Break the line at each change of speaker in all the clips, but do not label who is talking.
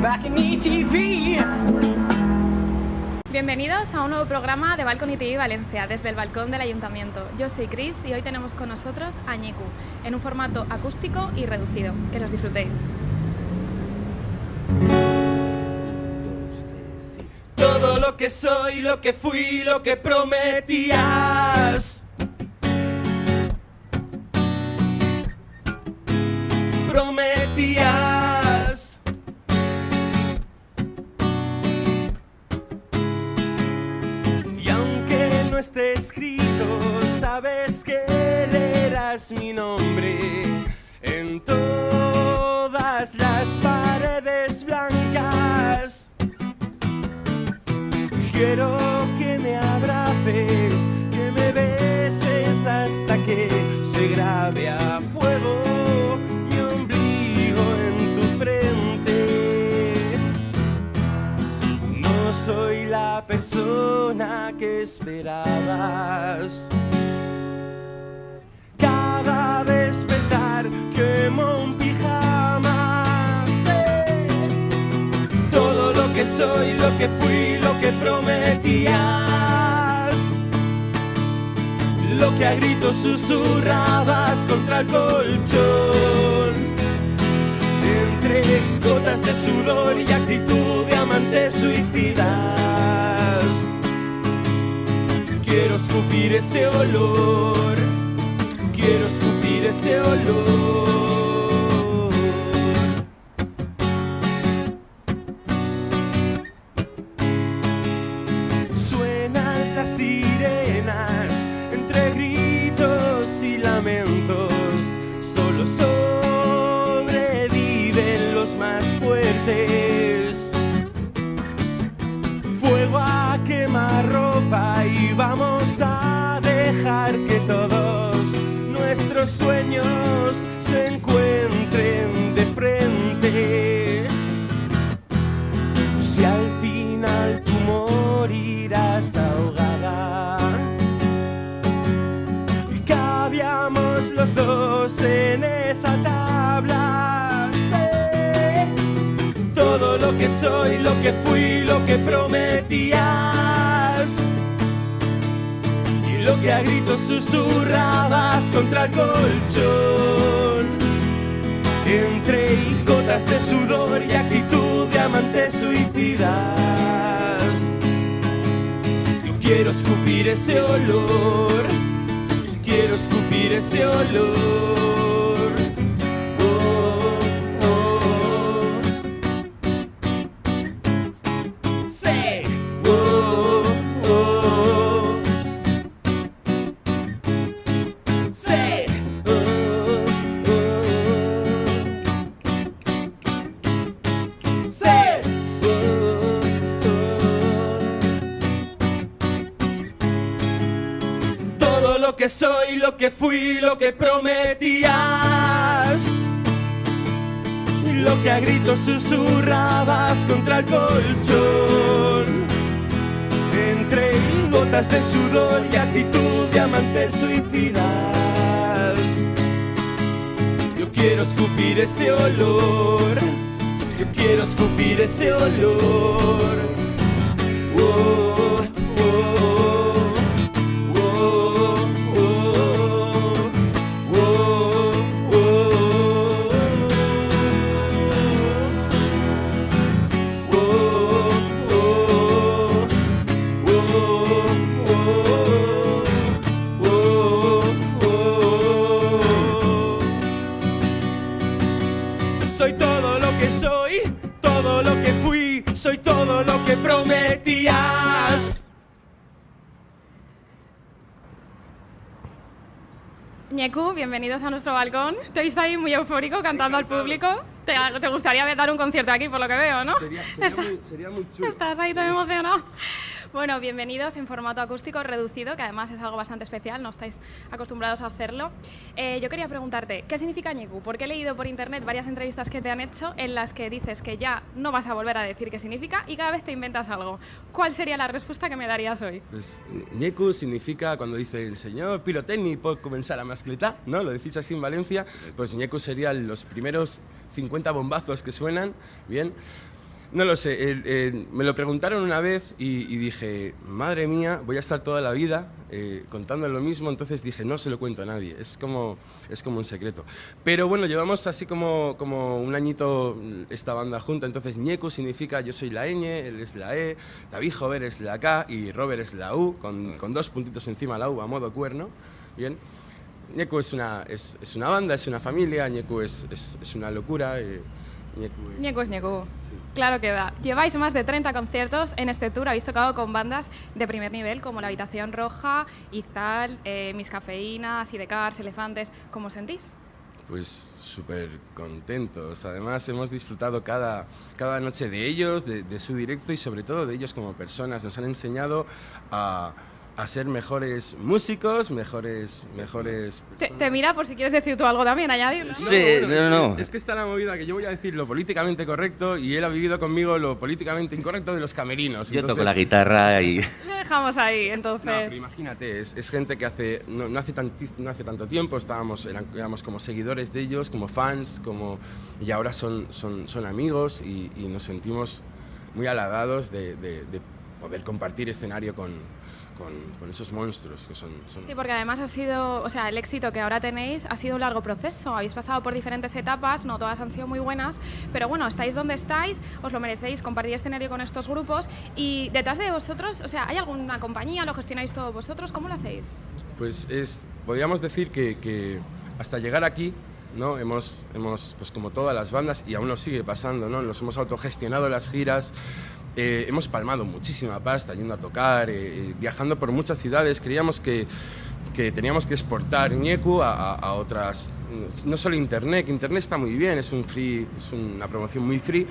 back in ETV.
Bienvenidos a un nuevo programa de Balcony TV Valencia, desde el balcón del Ayuntamiento. Yo soy Cris y hoy tenemos con nosotros a Ñeku, en un formato acústico y reducido. Que los disfrutéis.
Todo lo que soy, lo que fui, lo que prometías. Prometías. Y aunque no esté escrito, sabes que leerás mi nombre en todas las paredes blancas. Quiero que me abraces, que me beses hasta que se grabe a fuego mi ombligo en tu frente. No soy la persona que esperabas. Cada despertar quemo un pijama. Todo lo que soy, lo que fui, lo que prometías, lo que a gritos susurrabas contra el colchón, entre gotas de sudor y actitud de amantes suicidas. Quiero escupir ese olor, quiero escupir ese olor. Sirenas entre gritos y lamentos, solo sobreviven los más fuertes. Fuego a quemar ropa y vamos a dejar que todos nuestros sueños se encuentren de frente. Si al final tú morirás ahogada y cabíamos los dos en esa tabla, todo lo que soy, lo que fui, lo que prometías y lo que a gritos susurrabas contra el colchón, entre gotas de sudor y actitud de amantes suicidas. Quiero escupir ese olor, quiero escupir ese olor. Oh, oh. Sí. Oh, oh. Sí. Oh, oh. Sí. Lo que soy, lo que fui, lo que prometías, lo que a gritos susurrabas contra el colchón, entre gotas de sudor y actitud de amantes suicidas. Yo quiero escupir ese olor, yo quiero escupir ese olor. Oh, oh. Soy todo lo que soy, todo lo que fui, soy todo lo que prometías.
Ñeku, bienvenidos a nuestro balcón. Te he visto ahí muy eufórico cantando al público. Te gustaría dar un concierto aquí, por lo que veo, ¿no?
Sería muy chulo.
Estás ahí tan emocionado. Bueno, bienvenidos en formato acústico reducido, que además es algo bastante especial, no estáis acostumbrados a hacerlo. Yo quería preguntarte, ¿qué significa Ñeku? Porque he leído por internet varias entrevistas que te han hecho en las que dices que ya no vas a volver a decir qué significa y cada vez te inventas algo. ¿Cuál sería la respuesta que me darías hoy?
Pues Ñeku significa cuando dice el señor pirotecni puede comenzar a mascletar, ¿no? Lo decís así en Valencia, pues Ñeku serían los primeros 50 bombazos que suenan, bien. No lo sé, me lo preguntaron una vez y dije, madre mía, voy a estar toda la vida contando lo mismo, entonces dije, no se lo cuento a nadie, es como un secreto. Pero bueno, llevamos así como un añito esta banda junta, entonces Ñeku significa yo soy la ñ, él es la e, David Jover es la k y Robert es la u, con 2 puntitos encima la u a modo cuerno, ¿bien? Ñeku es una banda, es una familia, Ñeku es una locura.
Ñeku es Ñeku. Sí. Claro que va. Lleváis más de 30 conciertos en este tour. Habéis tocado con bandas de primer nivel como La Habitación Roja, Izal, Miss Cafeína, Sidecars, Elefantes. ¿Cómo os sentís?
Pues súper contentos. Además hemos disfrutado cada noche de ellos, de su directo y sobre todo de ellos como personas. Nos han enseñado a ser mejores músicos, mejores
te mira por si quieres decir tú algo también, añadir, ¿no?
Sí, no.
Es que está la movida que yo voy a decir lo políticamente correcto y él ha vivido conmigo lo políticamente incorrecto de los camerinos.
Yo toco la guitarra y...
Lo dejamos ahí, entonces.
No, pero imagínate, es gente que no hace tanto tiempo éramos como seguidores de ellos, como fans, y ahora son amigos y nos sentimos muy halagados de poder compartir escenario con esos monstruos que son...
Sí, porque además ha sido, o sea, el éxito que ahora tenéis ha sido un largo proceso. Habéis pasado por diferentes etapas, no todas han sido muy buenas, pero bueno, estáis donde estáis, os lo merecéis, compartir escenario con estos grupos y detrás de vosotros, o sea, ¿hay alguna compañía? ¿Lo gestionáis todos vosotros? ¿Cómo lo hacéis?
Pues podríamos decir que hasta llegar aquí, ¿no? Hemos pues como todas las bandas, y aún nos sigue pasando, ¿no? Nos hemos autogestionado las giras. Hemos palmado muchísima pasta yendo a tocar, viajando por muchas ciudades. Creíamos que teníamos que exportar Ñeku a otras, no solo internet, que internet está muy bien, es una promoción muy free,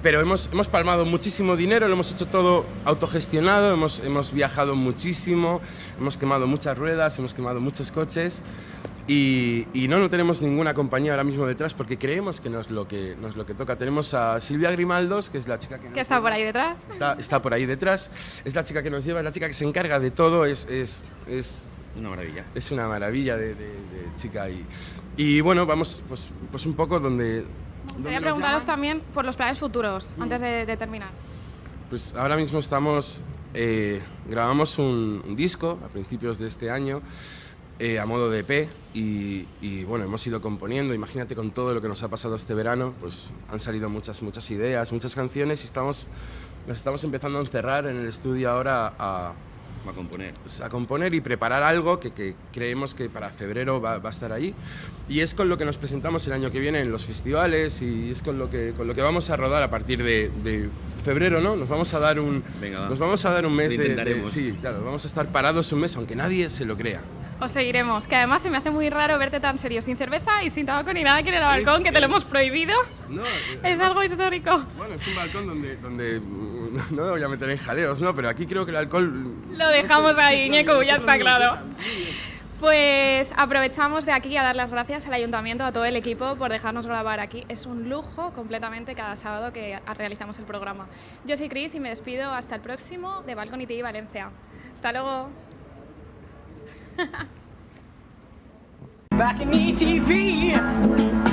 pero hemos palmado muchísimo dinero, lo hemos hecho todo autogestionado, hemos viajado muchísimo, hemos quemado muchas ruedas, hemos quemado muchos coches. Y no tenemos ninguna compañía ahora mismo detrás porque creemos que no es lo que toca. Tenemos a Silvia Grimaldos, que es la chica que
está por ahí detrás.
Está por ahí detrás. Es la chica que nos lleva, es la chica que se encarga de todo. Es
una maravilla.
Es una maravilla de chica. Y bueno, vamos pues un poco donde
Quería preguntaros también por los planes futuros, antes de terminar.
Pues ahora mismo grabamos un disco a principios de este año. A modo de EP y bueno, hemos ido componiendo. Imagínate con todo lo que nos ha pasado este verano, pues han salido muchas ideas, muchas canciones y nos estamos empezando a encerrar en el estudio ahora a componer y preparar algo que creemos que para febrero va a estar ahí y es con lo que nos presentamos el año que viene en los festivales y es con lo que vamos a rodar a partir de febrero, ¿no? Nos vamos a dar un mes sí, claro, vamos a estar parados un mes aunque nadie se lo crea.
Os seguiremos, que además se me hace muy raro verte tan serio, sin cerveza y sin tabaco ni nada aquí en el balcón, que te lo hemos prohibido. No, es algo histórico.
Bueno, es un balcón donde no me voy a meter en jaleos, ¿no? Pero aquí creo que el alcohol...
Lo dejamos ahí, Ñeku, ya está claro. Pues aprovechamos de aquí a dar las gracias al Ayuntamiento, a todo el equipo por dejarnos grabar aquí. Es un lujo completamente cada sábado que realizamos el programa. Yo soy Cris y me despido hasta el próximo de Balcón ITV Valencia. Hasta luego.
Back in ETV.